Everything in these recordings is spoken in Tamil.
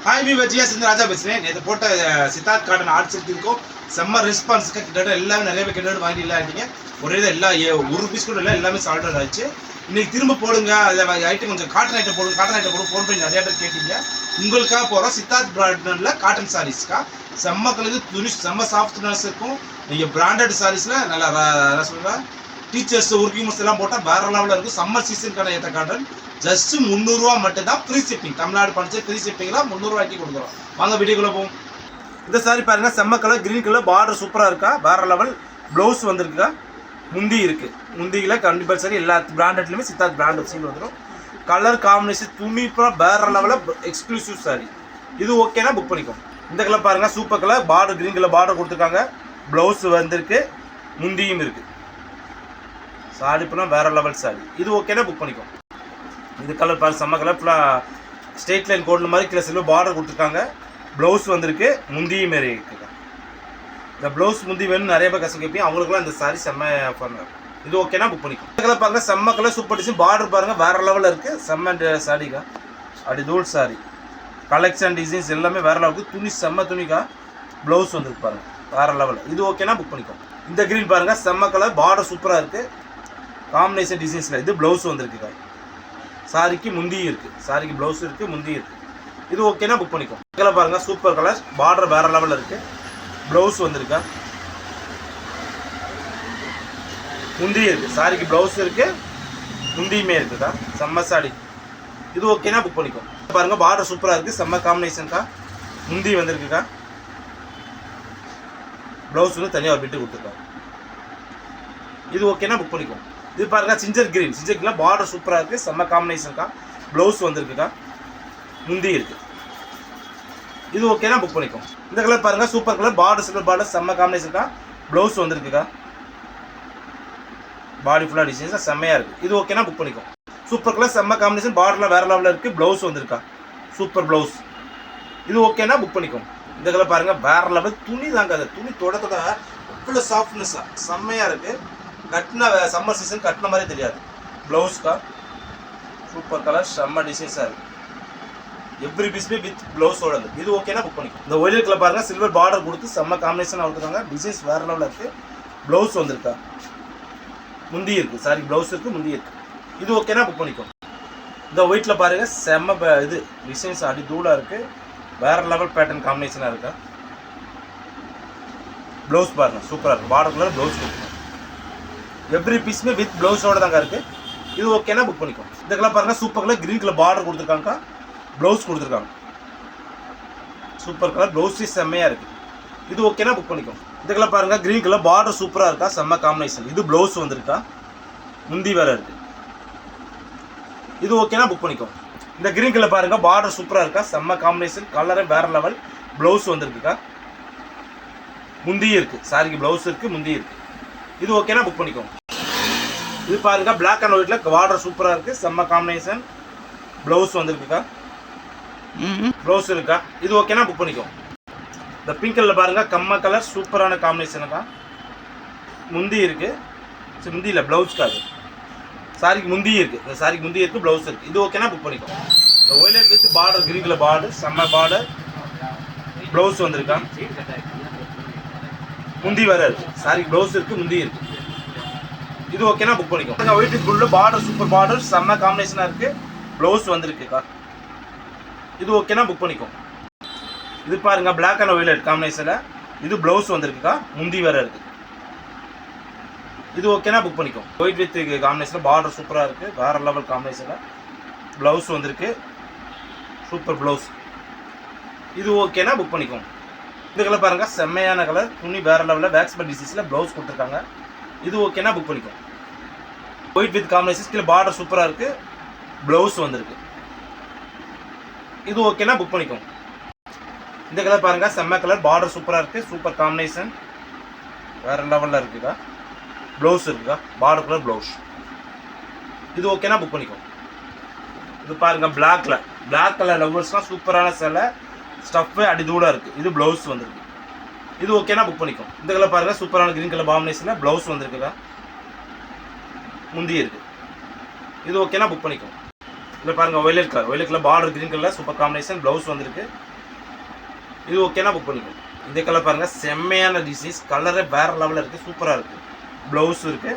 ஹாய் வி வஜியா சிந்து ராஜா பேசுகிறேன். நேற்று போட்ட சித்தார்த் காட்டன் ஆர்ட் சில்க்கும் செம்ம ரெஸ்பான்ஸுக்கு கிட்டத்தட்ட எல்லாமே நிறைய பேர் கிட்டத்தட்ட வாங்கி இல்லாட்டிங்க ஒரே இதை எல்லா ஒரு பீஸ் கூட இல்லை, எல்லாமே சால்ட் ஆயிடுச்சு. இன்னைக்கு திரும்ப போடுங்க, அதில் ஐட்டம் கொஞ்சம் காட்டன் ஐட்டம் போடும் ஃபோன் பண்ணி நிறைய பேர் கேட்டீங்க. உங்களுக்காக போகிறோம் சித்தார்த் பிராண்டில் காட்டன் சாரீஸ்க்கா. செம்ம கலந்து துணி செம்ம சாஃப்ட்னஸ் இருக்கும். நீங்கள் பிராண்டட் சாரீஸில் நல்லா என்ன சொல்லுவேன் டீச்சர்ஸ் ஒர்க்கிங் மஸ் எல்லாம் போட்டால் வேற லெவலில் இருக்கும். சம்மர் சீசனுக்கான ஏற்ற காட்டன் ஜஸ்ட் 300 ரூபா மட்டும் தான் ஃப்ரீ ஷிப்பிங். தமிழ்நாடு படிச்சு ஃப்ரீ ஷிப்பிங்லாம் 300 ரூபாய்க்கு கொடுக்குறோம். வாங்க வீடியோக்குள்ள போவோம். இந்த சாரி பாருங்க, செம்ம கலர் கிரீன் கலர், பார்டர் சூப்பராக இருக்கா, வேற லெவல். ப்ளவுஸ் வந்திருக்கா, முந்தி இருக்கு. முந்தியில் கம்பல்சரி எல்லா பிராண்டட்லையுமே சித்தார்த் பிராண்ட் சீல் வந்துடும். கலர் காம்பினேஷன் துணி வேற லெவலில் எக்ஸ்க்ளூசிவ் சாரி. இது ஓகேனா புக் பண்ணிக்கோ. இந்த கலர் பாருங்க, super colour, border green colour border கொடுத்துருக்காங்க. ப்ளவுஸ் வந்திருக்கு, முந்தியும் இருக்கு. சாரி பண்ணால் வேற லெவல் சாரி. இது ஓகேனா புக் பண்ணிக்கோ. இது கலர் பாருங்க, செம்ம கலர், ஃபுல்லாக ஸ்ட்ரெயிட் லைன் கோடில் மாதிரி கீழே சில்வர் பார்டர் கொடுத்துருக்காங்க. ப்ளவுஸ் வந்திருக்கு, முந்தியும் மாரி இருக்குங்க. இந்த ப்ளவுஸ் முந்தி வேணும்னு நிறைய பேர் கஷ்டம் கேட்பீங்க, அவங்களுக்குலாம் இந்த சாரி செம்ம பண்ணுங்க. இது ஓகேனா புக் பண்ணிக்கோ. இந்த கலர் பாருங்க, செம்ம கலர், சூப்பர் டிசைன், பார்டர் பாருங்க வேற லெவலில் இருக்குது. செம்ம சாரிக்கா, அப்படி தூள் சாரி. கலெக்ஷன் டிசைன்ஸ் எல்லாமே வேற லெவலுக்கு. துணி செம்ம துணிக்கா. ப்ளவுஸ் வந்துருக்கு பாருங்க வேற லெவலில். இது ஓகேனா புக் பண்ணிக்கோ. இந்த க்ரீன் பாருங்க, செம்ம கலர், பார்டர் சூப்பராக இருக்குது. காம்பினேஷன் டிசைன்ஸில் இது ப்ளவுஸ் வந்துருக்குக்கா. சாரிக்கு முந்தியும் இருக்குது, சாரிக்கு ப்ளவுஸ் இருக்குது, முந்தியும் இருக்குது. இது ஓகேனா புக் பண்ணிக்கோ. கலர் பாருங்க, சூப்பர் கலர், பார்டர் வேற லெவலில் இருக்குது. ப்ளவுஸ் வந்திருக்கா, முந்தியும் இருக்குது. சாரிக்கு ப்ளவுஸ் இருக்குது, முந்தியுமே இருக்குக்கா. செம்ம சாரி. இது ஓகேனா புக் பண்ணிக்கோ. பாருங்க, பார்டர் சூப்பராக இருக்குது, செம்ம காம்பினேஷன்க்கா. முந்தி வந்திருக்குக்கா. ப்ளவுஸ் வந்து தனியாக ஒரு பிட்டு கொடுத்துருக்காங்க. இது ஓகேனா புக் பண்ணிக்கோ. இது பாருங்க, ginger green, ginger green border சூப்பராக இருக்குது, செம்ம காம்பினேஷன்க்கா. ப்ளவுஸ் வந்திருக்குக்கா, முந்தி இருக்குது. இது ஓகேனா புக் பண்ணிக்கோ. இந்த கலர் பாருங்க, super colour, border silver border, செம்ம காம்பினேஷன்க்கா. ப்ளவுஸ் வந்திருக்குக்கா. பாடி ஃபுல்லாக டிசைன்ஸ் செம்மையாக இருக்குது. இது ஓகேனா புக் பண்ணிக்கோ. சூப்பர் கலர், செம்ம காம்பினேஷன், பார்டரில் வேறு லெவலில் இருக்குது. ப்ளவுஸ் வந்திருக்கா, சூப்பர் ப்ளவுஸ். இது ஓகேனா புக் பண்ணிக்கோ. இந்த கலர் பாருங்க, வேறு லெவல் துணி தாங்க. அது துணி தொட அவ்வளோ சாஃப்ட்னஸ்ஸாக செம்மையாக இருக்குது. கட்டின சம்மர் சீசன் கட்டின மாதிரி தெரியாது. ப்ளவுஸ்க்கா, சூப்பர் கலர், செம்ம டிசைன்ஸாக இருக்குது. எவ்ரி பீஸ்மே வித் ப்ளவுஸோட இருக்குது. இது ஓகேனா புக் பண்ணிக்கோ. இந்த ஒயிட் கலர் பாருங்கள், சில்வர் பார்டர் கொடுத்து செம்ம காம்பினேஷனாக கொடுத்துருக்காங்க. டிசைன்ஸ் வேறு லெவலில் இருக்குது. ப்ளவுஸ் வந்திருக்கா, முந்தி இருக்குது. சாரி ப்ளவுஸ் இருக்குது, முந்தி இருக்குது. இது ஓகேனா புக் பண்ணிக்கோ. இந்த ஒயிட்டில் பாருங்கள், செம்ம இது டிசைன்ஸ் அடி தூளாக இருக்குது. வேறு லெவல் பேட்டர்ன் காம்பினேஷனாக இருக்கா. ப்ளவுஸ் பாருங்கள் சூப்பராக இருக்குது. பார்டர் கலர் ப்ளவுஸ் கொடுத்துருக்கோம். எவ்ரி பீஸுமே வித் ப்ளவுஸோட தாங்க இருக்குது. இது ஓகேனா புக் பண்ணிக்கோ. இந்த கலர் பாருங்கள், super colour, green colour border கொடுத்துருக்காங்க. ப்ளவுஸ் கொடுத்துருக்காங்க. சூப்பர் கலர், ப்ளவுஸ் செம்மையாக இருக்குது. இது ஓகேனா புக் பண்ணிக்கோ. இந்த கலர் பாருங்கள், கிரீன் கலர் பார்டர் சூப்பராக இருக்கா, செம்ம காம்பினேஷன். இது ப்ளவுஸ் வந்திருக்கா, முந்தி வேறு இருக்குது. இது ஓகேனா புக் பண்ணிக்கோ. இந்த கிரீன் கலர் பாருங்கள், பார்டர் சூப்பராக இருக்கா, செம்ம காம்பினேஷன், கலரே வேறு லெவல். ப்ளவுஸ் வந்திருக்குக்கா, முந்தியும் இருக்குது. சாரிக்கு ப்ளவுஸ் இருக்குது, முந்தி இருக்குது. இது ஓகேனா புக் பண்ணிக்கோ. இது பாருங்க, பிளாக் அண்ட் ஒயிட்ல பார்டர் சூப்பராக இருக்குது, செம்ம காம்பினேஷன். ப்ளவுஸ் வந்திருக்குக்கா, ப்ளவுஸ் இருக்கா. இது ஓகேனா புக் பண்ணிக்கோ. இந்த பிங்க் கலர் பாருங்க, கம்ம கலர், சூப்பரான காம்பினேஷனுக்கா. முந்தி இருக்குது, சரி முந்தி இல்லை ப்ளவுஸ்க்காது. சாரிக்கு முந்தி இருக்குது, இந்த சாரிக்கு முந்தி இருக்குது, ப்ளவுஸ் இருக்குது. இது ஓகேனா புக் பண்ணிக்கோ. இந்த violet with border, green colour border, செம்ம பார்டர். ப்ளவுஸ் வந்திருக்கா, முந்தி வேறு இருக்குது. சாரிக்கு ப்ளவுஸ் இருக்குது, முந்தி இருக்குது. இது ஓகேனா புக் பண்ணிக்கோ. White full border, super border, செம்ம காம்பினேஷனாக இருக்குது. ப்ளவுஸ் வந்திருக்குக்கா. இது ஓகேனா புக் பண்ணிக்கோ. இது பாருங்க, பிளாக் அண்ட் ஒயிலட் காம்பினேஷனில் இது ப்ளவுஸ் வந்திருக்குக்கா, முந்தி வேறு இருக்குது. இது ஓகேனா புக் பண்ணிக்கோ. ஒயிட் வித் காம்பினேஷனில் பார்டர் சூப்பராக இருக்குது, வேறு லெவல் காம்பினேஷனில். ப்ளவுஸ் வந்திருக்கு, சூப்பர் ப்ளவுஸ். இது ஓகேனா புக் பண்ணிக்கோ. இந்த கலர் பாருங்கள், செம்மையான கலர், துணி வேறு லெவலில், வேக்ஸ் பட் டிசைன்ஸில் ப்ளவுஸ் கொடுத்துருக்காங்க. இது ஓகேனா புக் பண்ணிக்கோ. ஒயிட் வித் காம்பினேஷன், கீழே பார்டர் சூப்பராக இருக்குது, ப்ளவுஸ் வந்திருக்கு. இது ஓகேனா புக் பண்ணிக்கோ. இந்த கலர் பாருங்கள், செம்ம கலர், பார்டர் சூப்பராக இருக்குது, சூப்பர் காம்பினேஷன், வேறு லெவலில் இருக்குக்கா. ப்ளவுஸ் இருக்குக்கா, பார்டர் கலர் ப்ளவுஸ். இது ஓகேனா புக் பண்ணிக்கோ. இது பாருங்கள், பிளாக் கலர் லவ்வர்ஸ்லாம் சூப்பரான சேலை, ஸ்டஃப்பு அடிதூடாக இருக்குது. இது ப்ளவுஸ் வந்திருக்கு. இது ஓகேனா புக் பண்ணிக்கோ. இந்த கலர் பாருங்கள், சூப்பரான கிரீன் கலர் காம்பினேஷனில் ப்ளவுஸ் வந்திருக்குக்கா, முந்தி இருக்குது. இது ஓகேனா புக் பண்ணிக்கோ. இதில் பாருங்கள், violet colour border green colour, super combination, blouse வந்திருக்கு. இது ஓகேனா புக் பண்ணிக்கோ. இந்த கலர் பாருங்க, செம்மையான டிசைன்ஸ், கலரே வேற லெவலில் இருக்கு, சூப்பராக இருக்கு. ப்ளவுஸ் இருக்கு,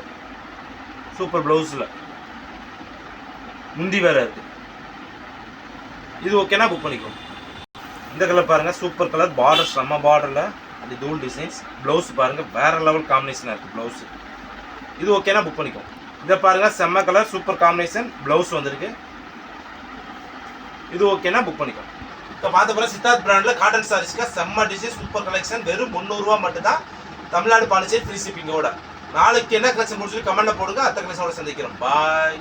சூப்பர் ப்ளவுஸில் முந்தி வேற இருக்கு. இது ஓகேனா புக் பண்ணிக்கோ. இந்த கலர் பாருங்க, சூப்பர் கலர், பார்டர் செம்ம பார்டரில் அப்படி தூள் டிசைன்ஸ், ப்ளவுஸ் பாருங்க வேற லெவல் காம்பினேஷனாக இருக்கு ப்ளவுஸ். இது ஓகேனா புக் பண்ணிக்கோ. இதை பாருங்க, செம்ம கலர், சூப்பர் காம்பினேஷன், ப்ளவுஸ் வந்திருக்கு. இது ஓகேனா புக் பண்ணிக்கோ. இப்போ பார்த்த போகிற சித்தார்த் பிராண்டில் காட்டன் சாரீஸ்க்கு செம்ம டிசைன், சூப்பர் கலெக்ஷன், வெறும் 300 ரூபா மட்டும் தான். தமிழ்நாடு பாண்டிச்சேரி ஃப்ரீ ஷிப்பிங்கோட. நாளைக்கு என்ன கலெக்ஷன் முடிச்சு கமெண்ட்ல போடுங்க. அடுத்த கலெக்ஷனோட சந்திக்கிறோம். பாய்.